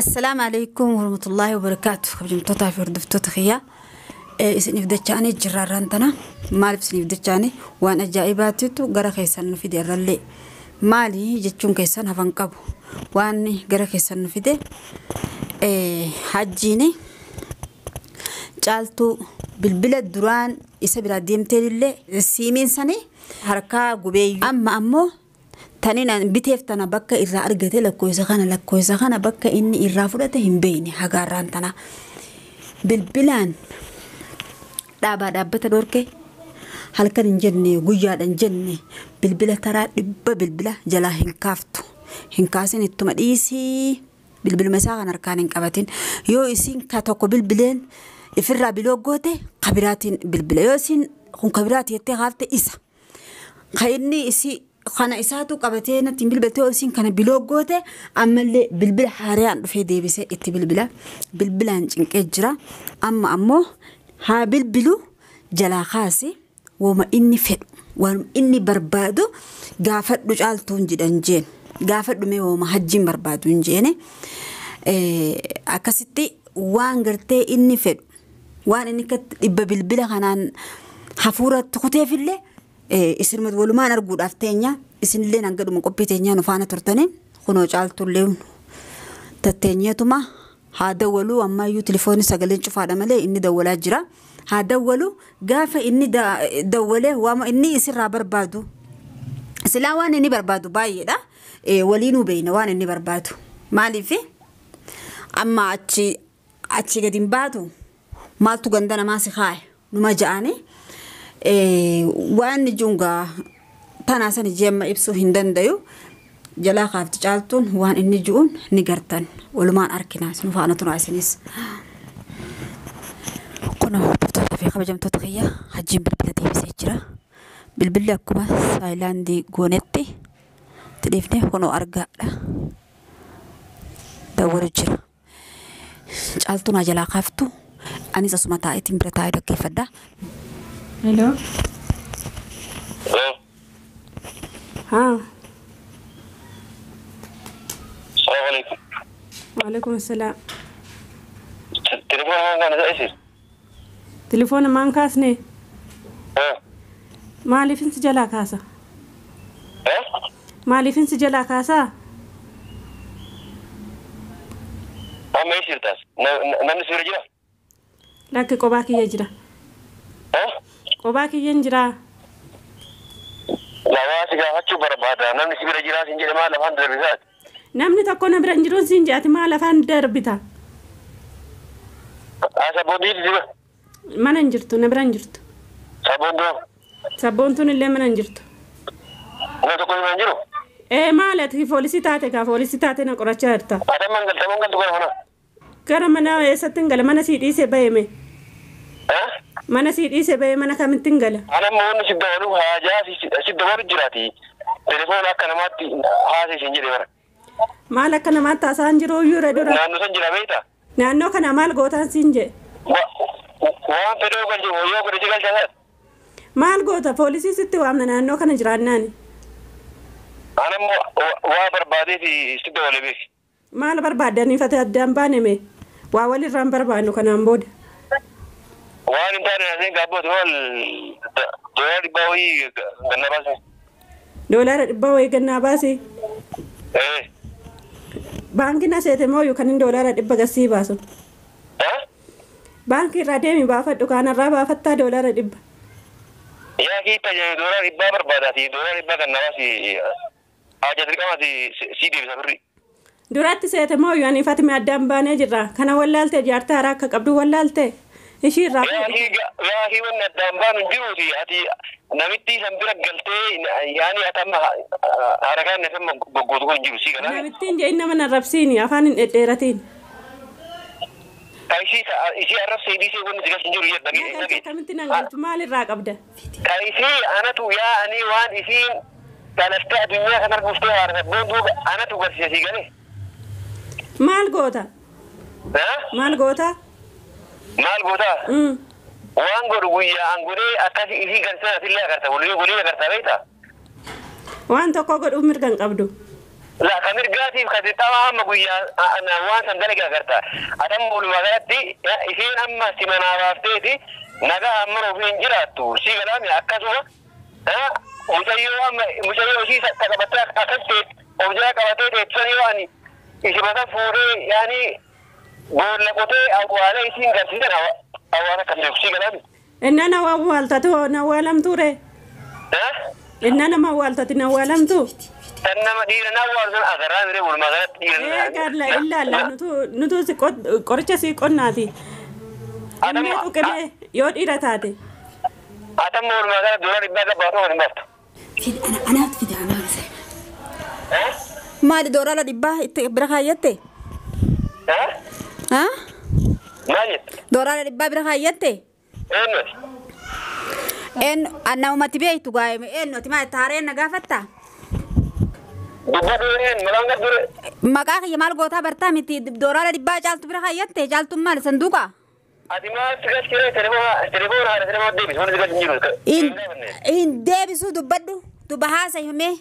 السلام عليكم ورحمة الله وبركاته. خبجمتوتا في ردفتو تخيا إسن يفدتشاني جرارانتنا مالف سن يفدتشاني وانا جائباتيتو غرا خيسان نفيدي الرلي مالي جتشون كيسان هفنقبو واني غرا خيسان نفيدي حجيني caaltuu bilbila duraan isa bira deemteellee siimiin sanii harkaa gubeeyyu amma ammoo taniin biteef tana bakka irraa argate lakkoofsa kana bakka inni irraa fudhate hin beeyne hagaarraan tana bilbilaan dhaabbata dorke halkan hin jenne guyyaadhan jenne bilbila taraa dhibba bilbila jalaa hin kaaftu hin kaasin ittuma dhiisii bilbiluma isaa kan harkaan hin qabatin yoo isiin ka tokko bilbileen ifirraa biloogote kabiraatiin bilbila yoo isiin kun kabiraati yettee haafte isa kayinni isi kana isaatu qabatee natti bilbilte isiin kana biloogote ammallee bilbila haariyaan dhufee deebisee itti bilbilaan cinqee jira amma ammoo haa bilbilu jalaa kaasi wama inni fedhu waan inni barbaadu gaafadhu caaltuun jedhan jeen gaafadhu mee wama hajjin barbaadu jeene akkasitti waan gartee inni fedhu waan inni dhibba bilbila kanaan hafuura tukuteefillee isinumatu walumaan arguudhaaf teenya isinillee hangadhuma qophii teenyaa nu faana turtanii kunoo caaltullee tatteenyeetuma haa dawwaluu ammayyuu telefoonni sagaleen cufaadha malee inni dawwalaa jira haa dawwalu gaafa inni dawwalee waama inni isirraa barbaadu silaa waan inni barbaadu baay'eedha waliinuu beeyna waan inni barbaadu maaliif amma achi gadin baatu maaltu ganda namaa si kaaye numa ja'anii waan jungaa tanaasan jeemma ibsuu hin dandayu jalaa kaafti caaltuun waan inni ju'uun ni gartan walumaan arkinaas nu faana tunaa isinis kuna hordoftoota fi kabajamtoota kiyya hajjiin bilbila deebisee jira bilbilli akkuma saayilaandii goonetti tidhiifne kunoo argaadha dawwalu jira caaltuun jalaa kaaftu anis asuma taa'eetiin bira taa'ee dhaggeeffadha. Hello. ها السلام عليكم. وعليكم السلام. تليفون أنا إيش؟ تليفون ما انكاسني. ها. مالي فين سجلا كاسة. ها؟ مالي فين سجلا كاسة. ما يصير تاس. نمسي رجلا. لكن قباكي يجرا. ها؟ قباكي ينجرا. لا واسقة هتشوف بربادا نمسي رجلا سنجري ما لفان دربيزات. نمني تكون برنجرون سنجاتي ما لفان دربيتا. سابونتي تجيبه. ما ننجرتو نبرنجرتو. سابونتو اللي ما ننجرتو. ما تكون ننجرو. إيه مالت هي فوليسي تاتي نقرأ شهرتا. هذا منقل تقول هنا. كرمنا ستنقل ما نسيت إيسي بيمي. ها؟ ما نسيت إيسي بيمي ما نكمل تنقل. أنا ما هو نسيت دولو حاجة سيد دولو جراتي. تليفون أكنا ماتي هذا سنجري ورا. مالك أنا ما تاسانجرو يورا دورا. نانو سنجرا بيتا. نانو كنا مال غوتا سنجي. وان تدو كنجي ويو كنجي كنجي. مال غوتا فوليسي ستي وامنا نانو كنا جراناني. أنا ما وابربادي في سيد دولو بيك. مال بربادني فتاة دامباني مي. واولي رام بربانو كنا مبود. وان انتاني نزين قابوت هو دولار باوي غناباسي. دولار باوي غناباسي. ايه. بانكي ناسيتي مويو كنين دولار دبا غسي باسو. ها؟ بانكي راديمي بافت دوكانا رابا فتا دولار دبا. يا كي تجي دولار إبا برباداتي دولار إبا غناباسي حاجة تركاماتي سيدي بسافري. دورات سيتي مويو أني فاتمي أدام باني جرا كنا ولالتي جارتا راكا قبدو ولالتي إشي راكا. يا كي وانا أدام بان جروتي هاتي نمتي سنبرا قلتي يعني أتم حركان نفهم بقودكو جروسي كنا. نمتين جاي إنما نربسيني أفان إديراتين. إشي أعرف سيدي سيكون نسيك سنجور يد كمتين أنقلت مالي راك أبدا. إشي أنا تو يا أني وان إشي كان أستاذ الدنيا كان أرجوستي عارف بندوق أنا تو قرشي سيكني. مال غوتا. ها؟ مال غوتا. مال غوتا. وان غورويا أنغوري أكاسي إشي كنسا أتيلا كرتا ولي كرتا بيتا. وان تقول عمر كان قبضو. لا كمير قاتي كذي تمام مقويا أنا وان سندلك أكرتا أتم أقول مغلطي إسين أما سمنا وافتيتي نجا أمر وفين جراتو شيء كلامي أكثر وجايو شيء تكبتك أكثر وجاك أبتدي تسنيواني إيش بدأ فوري يعني قول لقطة أو على إسين قصيدة أو أنا كمير شيء كلامي إن أنا والتاتو نوالم توري إن أنا ما والتاتي نوالم تو تنما دير نوال من أغران ري والمغرب دير قال لا إلا لا نتو سكوت قرشة سيكون نادي أنا كده يود إلى تاتي أتم والمغرب دولار يبقى بارو ونبات أنا في ده ما دورا لا دبا برخايته ها مالك دورا لا دبا برخايته إن أنا وما تبيه تقايم إنه تما تارين نجافته ما كان يمال قطع برتامتي دورا لا دبا جالت برخايته جالت مال صندوقة أديما سكت كده تليفون هذا تليفون ديبس هون سكت نيرو إن ديبسو دبدو دبها سيهمه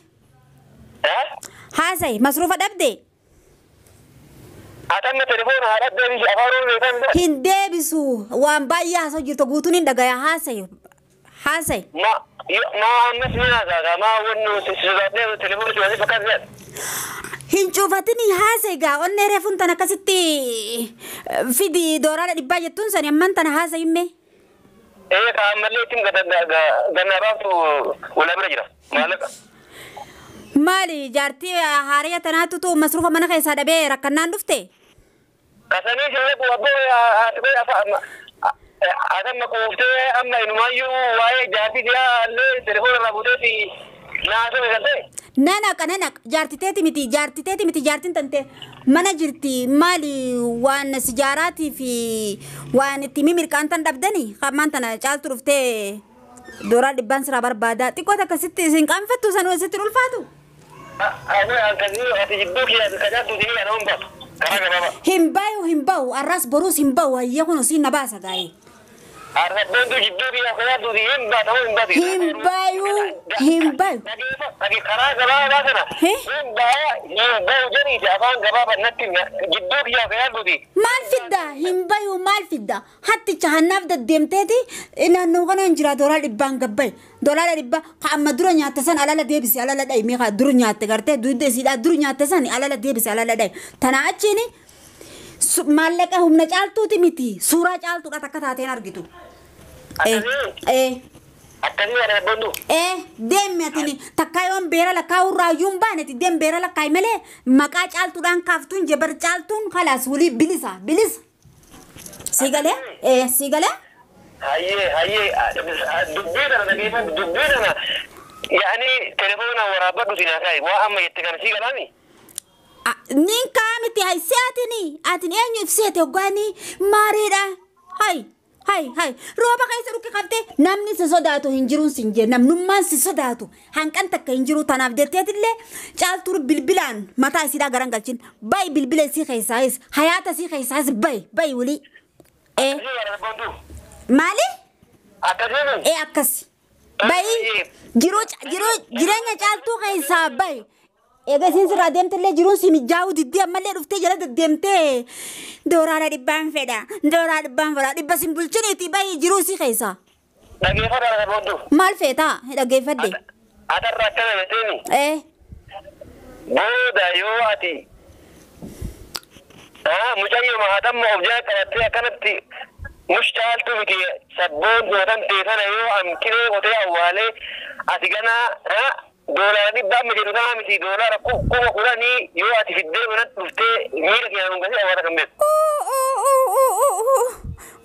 هاسي مصروف أبدي أتم تليفون هذا ديبس أفارون هين ديبسو وان بايا سجل تقولون دقايا هاسي ما مسمينا هذا ما ونو سيسودا تليفون شو هذا فكر ذات هين شوفتني هاسي قا ونري فنتنا كستي في دي دورة دباجة تنسى يمن تنا هاسي يمي إيه كامل تيم قدنا رافو ولا برجرا مالك مالي جارتي هارية تناتو تو مصروفة من خيسا دبي ركنان دفتي كساني شلك وابو أتبع أتم كوفتي أما إنما يو واي جارتي جا اللي تليفون رابطه في ناسو كده نانك جارتي تيتي متي جارتين تنتي mana jirti mali waan sijaaraati fi waan itti mimirkaantan dhabdani qamaan tana caaltu dhuftee dooraa dhibbaan siraa barbaada xiqqoo takka sitti isin qaanfattu san sitti ulfaatu himbayu arras borus himbayu hayya kuno siin nabaasa gaa'ee maal fidda hatti chahannaaf deddeemteeti naannoo kana hin jira doolaa dhibbaan gabbay doolaa dhibbaa amma dura nyaatte san alala deebisi alala dhayi meeqa dura nyaatte gartee dudde isiidhaa dura nyaatte san alala deebisi alala dhayi tana achiini maallaqa humna caaltuuti miti suuraa caaltuudha takka taateen argitu deemme atini takka yoon beera lakkaa'u raayyuun baaneti deem beera lakkaa'e malee maqaa caaltuudhaan kaaftuun jabar caaltuun khalaas wulii bilisa siigalee dubbiidana yaani telefoona waraabadhu sinaakai waa amma yette kana siigalami nin kaamiti hayse atini eenyu ibseete hoggaani maariidha hay rooba keessa dhukke qabte namni si sodaatu hin jiruun sin jee namnummaan si sodaatu hanqan takka hin jiru tanaaf jetteetillee caaltuu bilbilaan mataa isiidhaa garan galchin bayi bilbila isii keessaayis hayaata isii keessaayis bayi wulii maali akkasi bayi jireenya caaltuu keessaa bayi eega siin sirraa deemtellee jiruun si mijaa'uu diddii ammallee dhuftee jala deddeemtee dooraadha dhibbaan fedha dhibba sin bulchiniiti bayi jiruu si keessaa dhageeffadha booddu maal feetaa dhageeffadhe atarra akkana jetteni booda yoo ati mucayyoo maatamma of jala qabattee akkanatti mushaaltu miti sabboon gootan teessana yoo amkinee qotee awwaalee ati ganaa doolara dhibbaa miti kanaa miti doolara kuma kudhanii yoo ati fiddee mana dhuftee miira keenan hungasii awwaata kan beeku.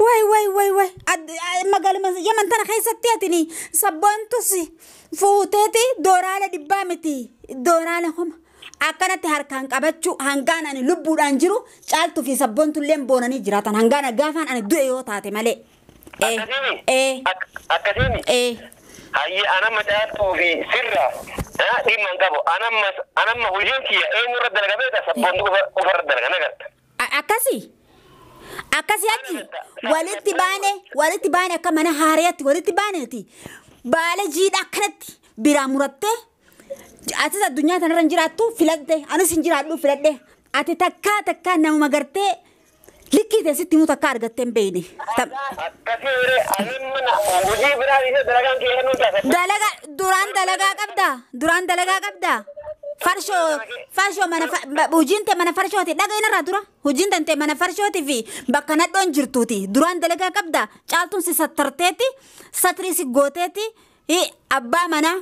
Way magaaluma yaman tana keessatti atini sabboontus fuuteeti dooraala dhibbaa miti dooraala homa akkanatti harkaan qabachuu hangaan ani lubbuudhaan jiru caaltuu fi sabboontulleen boonanii jiraatan hangaan gaafaan ani du'e yoo taate malee. Akkasiini. Hayyi anamma caaltuu fi sirra dhimma hin qabu anamma hojiin kiyya eenyurra dalaga beekta sabboontu ofarra dalaga nagarta. Akkasii achi walitti baane akka mana haariyaatti walitti baaneeti baala jiidha akkanatti biraa murattee Ati addunyaa tanarra hin jiraattu filadhe anis hin jiraadhu filadhe ati takkaa nama gartee likkite sitti muta ka argatten beeyni akkasii animna hojii biraa isa dalagaan kee nu taasisa dalaga duraan dalagaa qabda farsho mana hojiinte mana farshooti dhaga inarraa dura hojiin tante mana farshooti fi bakka nadhoon jirtuuti duraan dalagaa qabda caaltuun si sattarteeti satrii si gooteeti abbaa mana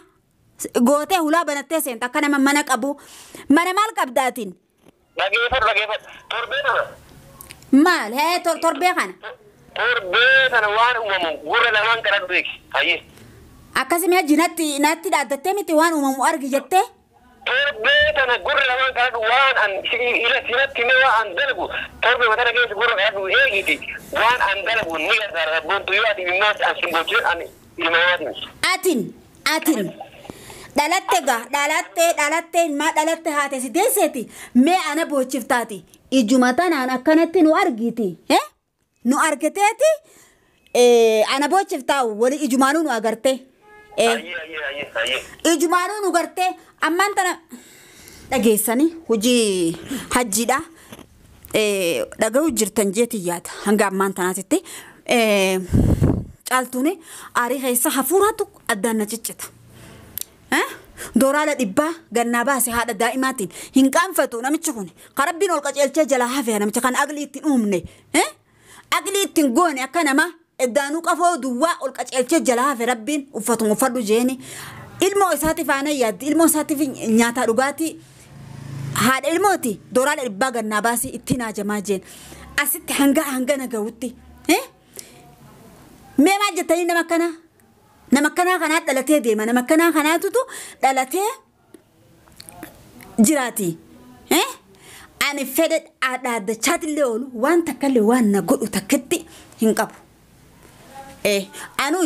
gootee hulaa banattee seenta akka nama mana qabu mana maal qabdaatiin dhageeffadhu torbee kana maal torbee kana torbee kana waan uumamu gurra lamaan qaradhu beeki hayyee akkasii hajji natti dhaaddattee miti waan uumamu argi jettee torbee kana gurra lamaan qaradhu waan an ila sinatti mee waan an dalagu torbee matana keessa gurra qaradhu eegiti waan an dalagu ni gargaara boontu yoo ati immoo an simbochuun an ilmaamaati atin dhalatte ma dhalatte haate si deesseeti mee ana boochiftaati ijuma tanaan akkanatti nu argiti nu argiteeti ana boochiftaa'u wali ijumaanuu nu agarte ijumaanuu nu garte ammaan tana dhageessanii hojii hajjiidha dhaga'uu jirtan jeeti yaada hanga ammaan tanaatitti caaltuuni aarii keessa hafuuraatu addaan na ciccita dooraala dhibbaa gannaa baase haadha daa'imaatiin hin qaanfatu namichi kun karabbiin ol qaceelchee jalaa hafe namicha kan aqlii ittiin uumne aqlii ittiin goone akka nama eddaanuu qafoo duwwaa ol qaceelchee jalaa hafe rabbiin uffadhu jeeni ilmoo isaatiif aanan yaaddi ilmoo isaatiif nyaataa dhugaatii haadha ilmooti dooraala dhibbaa gannaa baasii ittiin haajamaa jeen asitti hanga nagawutti mee maal jettanii nama kanaa kanaa dhalatee deema nama kanaa kanaatutu dhalatee jiraati ani fedhe dhaaddachaatiillee oolu waan takkallee waan na godhu takkitti hin qabu anu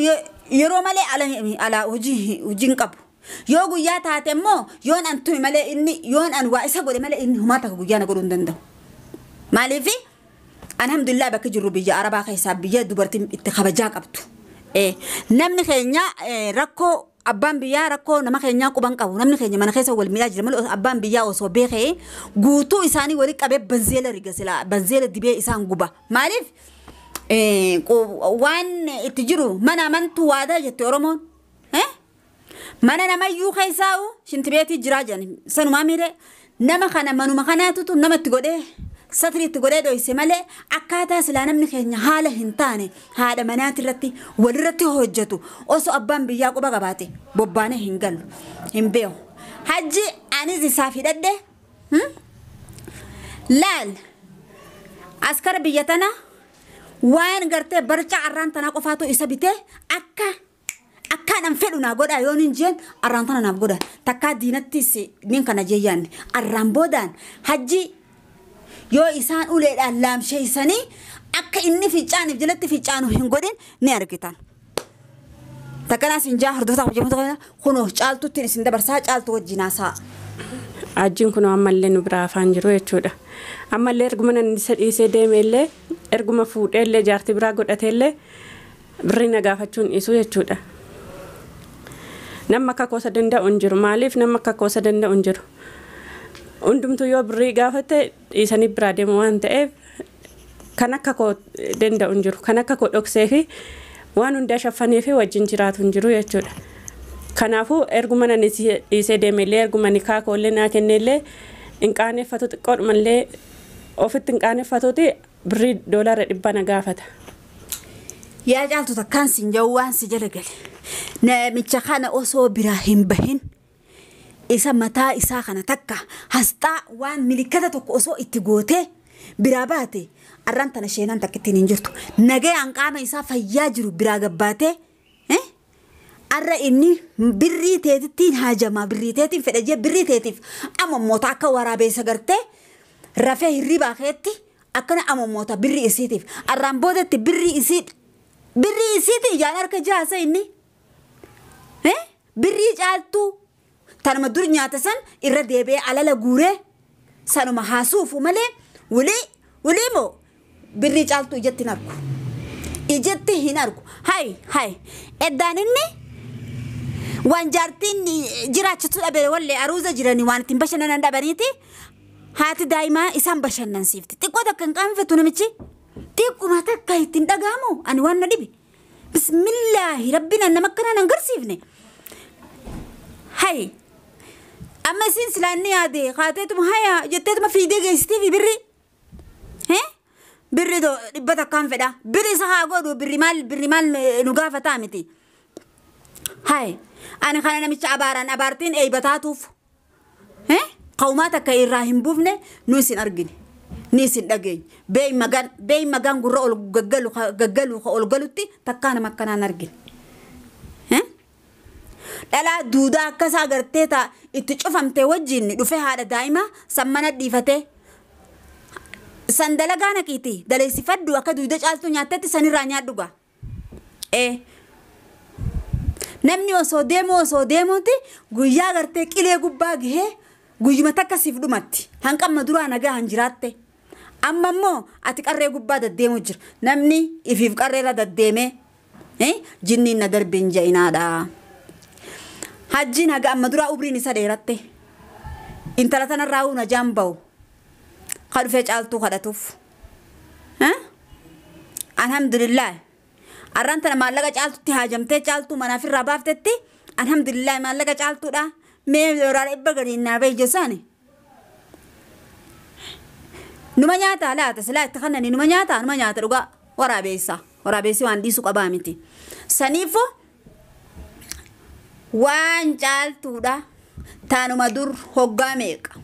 yeroo malee ala hojiin qabu yoo guyyaa taate immoo yoon an tumi malee inni yoon an waa isa godhe malee inni humaa takka guyyaa na godhuu hin danda'u maaliifi alhamdulillah bakka jirru biyya arabaa keessaa biyya dubartiin itti kabajaa qabdu namni keenya rakkoo abbaan biyyaa rakkoo nama keenyaa quban qabu namni keenya mana keessa wal miidhaa jira malee abbaan biyyaa osoo beekee guutuu isaanii wali qabee banzeela rigasila banzeela dibee isaan guba maaliif waan itti jiru mana amantuu waadaa jette oromoon mana namayyuu keessaa'u shintibeetii jiraa jedhan sanumaa miire nama kana manuma kanaatutu nama itti godhee satri itti godhee dhoyse malee akkaataa silaa namni keenya haala hin taane haadha manaati irratti walirratti hojjetu osoo abbaan biyyaa quba qabaate bobbaane hin galu hin beeku hajji anis isaaf hidhadhe laal askara biyya tana waan gartee barca arraan tanaa qofaatu isa bitee akkaan fedhu naa godhaa yoon hin jeen arraan tana naaf godha takkaa diinattis nin kana jeeyyaanne arraan boodaan hajji yoo isaan uleedhaan laamsheessanii akka inni ficcaaniif jalatti ficcaanu hin godhin ni argitan takkanaas hin jaa hordoftaa hojjetamu kunoo caaltuutti isin dabarsaa caaltuu wajjinaasaa ajjiin kun ammallee nu biraa afaan jiru jechuudha ammallee erguma nan isa dhiisee deemeellee erguma fuudheellee jaartii biraa godhateellee birrii na gaafachuun dhiisuu jechuudha nama akka koosa danda'u hin jiru maaliif nama akka koosa danda'u hin jiru hundumtu yoo birrii gaafate dhiisanii biraa deemu waan ta'eef kan akka koo danda'u hin jiru kan akka koo dhoksee fi waan hundaa shaffanii fi wajjin jiraatu hin jiru jechuudha kanaafuu erguma nan dhiisee deemeellee erguma nikaa koollee naa kenneellee hin qaaneffatu xiqqoodhumallee ofitti hin qaaneffatuuti birrii doolaara 100 na gaafata. yaa caaltu takkaan siin jawuu waan si jala gale namicha kana osoo biraa hin bahin isa mataa isaa kana takka hasxaa waan milikata tokko osoo itti gootee biraa baate arraan tana sheenaan takkittiin hin jirtu nagayaan qaama isaa fayyaa jiru biraa gabbaatee arra inni birrii teetittiin haajamaa birrii teetiin fedha jee birrii teetiif amammoota akka waraabeessa gartee rafee hirribaa keetti akkana amammoota birrii isiitiif arraan boodatti birrii isiiti ijaan harka jaasa inni birrii caaltuu tanuma dur nyaata san irra deebi'ee alala guuree sanuma haasuufu malee wulii moo birrii caaltuu ijatti hin argu hay eddaan inni waan jaartiin jiraachitu dhabe wallee aruuza jiranii waan ittiin bashannanan dhabaniiti haati daa'imaa isaan bashannansiifti xiqqoo takka hin qaanfatu namichi xiqquma takka ittiin dhagaamu ani waan na dhibe bismillaahi rabbina nama akkanaan agarsiifne hay amma isiin silaanni yaade kaateetuma haya jetteetuma fiidee geessitee fi birrii birrii doo dhibba takkaan fedha birrii isa haa godhu birrii maal nu gaafataa miti hay ani kana namicha abaaraan abaartiin eeybataatuuf qawmaa takka irraa hin buufne nu isin argine ni isin dhageenye beey magaan gurra ol gaggalu ol galutti takkaa nama akkanaan argine dhalaa duudaa akkasaa agartee taa itti cufamtee wajjin dhufe haadha daa'ima sammana dhiifatee sandalagaa naqiiti daleessifaddu akka duuda caaltuu nyaattetti sanirraa nyaadhuga namni osoo deemuuti guyyaa agartee qilee gubbaa gahee guyyuma takka siif dhumatti hanqamma duraa nagaa han jiraatte amma immoo ati qarree gubbaa daddeemu jira namni ifiif qarreera daddeeme jinniin na darbeen ja'inaadha hajjin haga amma duraa ubriin isa dheeratte intala tanarraa una jaamba'u ka dhufee caaltuu kadhatuuf alhamdulillah arraan tana maallaqa caaltutti haajamtee caaltuu manaaf irraa baaftetti alhamdulillah maallaqa caaltuudha mee yoraa dhibba gadiin naa ba'e jesaani numa nyaata laata silaa itti kannani numa nyaata dhugaa waraabessi waan dhiisu qabaa miti saniifuu waan caaltuudha taanuma dur hoggaa meeqa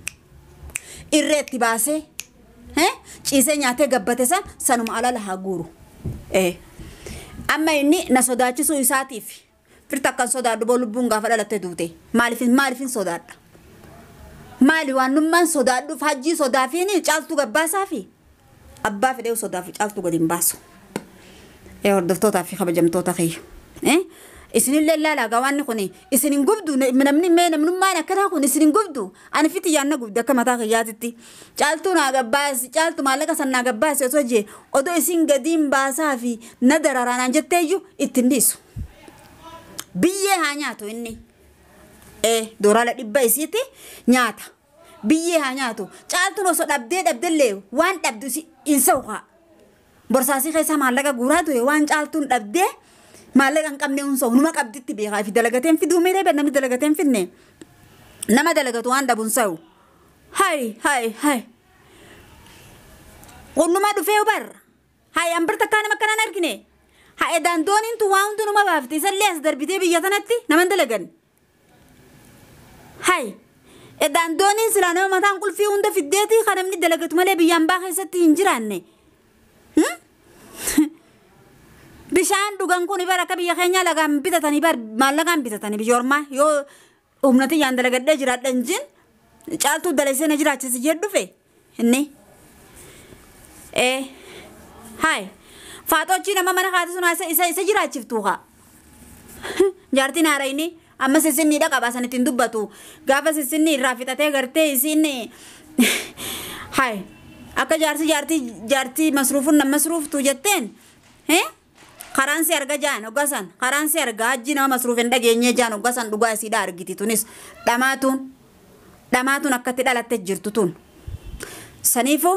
irreetti baasee ciisee nyaatee gabbate sanuma alala haa guuru amma inni na sodaachisuu isaatiif firta akkan sodaadhu boo lubbuun gaafa dhalatte duute maaliifin sodaadha maali waan nummaan sodaadhuuf hajjii sodaafiini caaltuu gabbaasaa fi abbaa fedhee sodaafi caaltuu gadi hin baasu hordoftootaa fi kabajamtoota kiyya isinillee laalagaa waan kun isin hin gubdu namnummaan akkanaa kun isin hin gubdu ani fiti yaanna gubdi akka mataa kiyyaatitti caaltuu naa gabbaasi caaltu maallaqa san naa gabbaasi osoo jee odoo isin gadiin baasaa fi na dararaanaan jetteeyyuu ittiin dhiisu biyyee haa nyaatu inni dooraala dhibba isiiti nyaata biyyee haa nyaatu caaltuun osoo dhabdellee waan dhabdu in sawqaa borsaasii keessa maallaqa guuraa ture waan caaltuun dhabdee maallaqa hin qabne unsoo numa qabditti beekaa fi dalagateen fiduu miidhee namni dalagateen fidne nama dalagatu waan dhabuun sa'u hay qunnuma dhufee barra hay ambir takkaa nama akkanaan argine hay daandooniin tu waa hundi numa baafte isallee as darbitee biyya tanatti naman dalagan hay daandooniin silaa nama mataan qulfii hunda fiddeeti kan namni dalagatu malee biyyaan baa keessatti hin jiraanne bishaan dhugan kun ibar akka biyya keenya lagaan bitatanii bar maallaqaan bitatanii biyyoormaa yoo humnati yaan dalagadhee jiraadhan jin caaltuu dalaysee na jiraachisi jee dhufe inni hay faaxochi nama mana kaati sun isa jiraachiftuu kaa jaartiin haara inni amma sisinni dha qabaasan ittiin dubbatu gaafa sisinni irraa fixatee gartee isiin hay akka jaartii masruufun nama masruuftu jetteen karansi arga jaan ogasan karansi arga hajji nama masruufen dhageenye jaan ogasan dhugaa isiidha argiti tunis dhamaatuun akkatti dhalatte jirtu tun saniifoo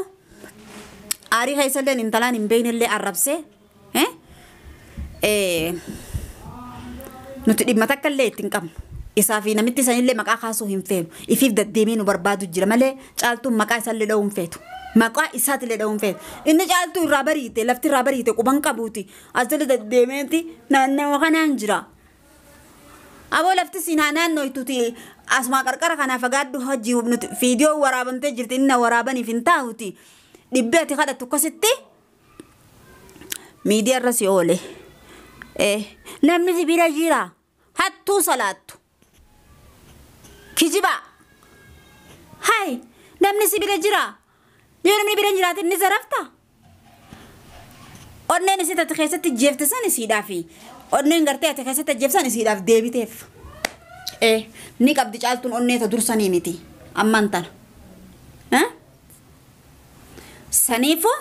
aarii keessalleen intalaan hin beeynillee arrabsee nuti dhimma takka illee ittiin qabnu isaa fi namitti sanillee maqaa kaasuu hin feenu ifiif daddeemee nu barbaadu jira malee caaltuun maqaa isallee dha'uu hin feetu maqaa isaatilee dha'uu hin feetu inni caaltuu irraa bariite lafti irraa bariite quban qabuuti asirra daddeemeeti naannoo kanaan jira aboo lafti siinaa naannooytuuti asuma qarqara kanaa fagaaddu hojii nuti fiidiyoo waraabamtee jirti inni waraabaniif hin taa'uti dhibbee ati kadhattu akkasitti miidiyaa irra si oole namni si bira jira hattuu salaattu kijiba hay namni si bira jira yoo namni bira jiraate inni zarafta onneen isii ati keessatti jeeftisan isiidhaafi onneen gartee ati keessatti jeeftisan isiidhaaf deebiteef ni qabdi caaltuun onneeta dursanii miti amman tana saniifuu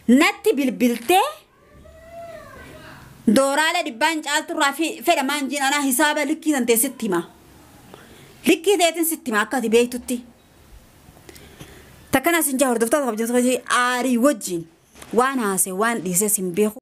natti bilbiltee Dooraalee dhibbaan caaltuu raafi fedha maanjiin anaa hisaaba likkii tantee sitti hima. Likkii teetiin sitti hima akka ati beektutti. Takkana sin jaa hordoftoota kabajamtoota aarii wajjin waan haase waan dhiisee sin beeku.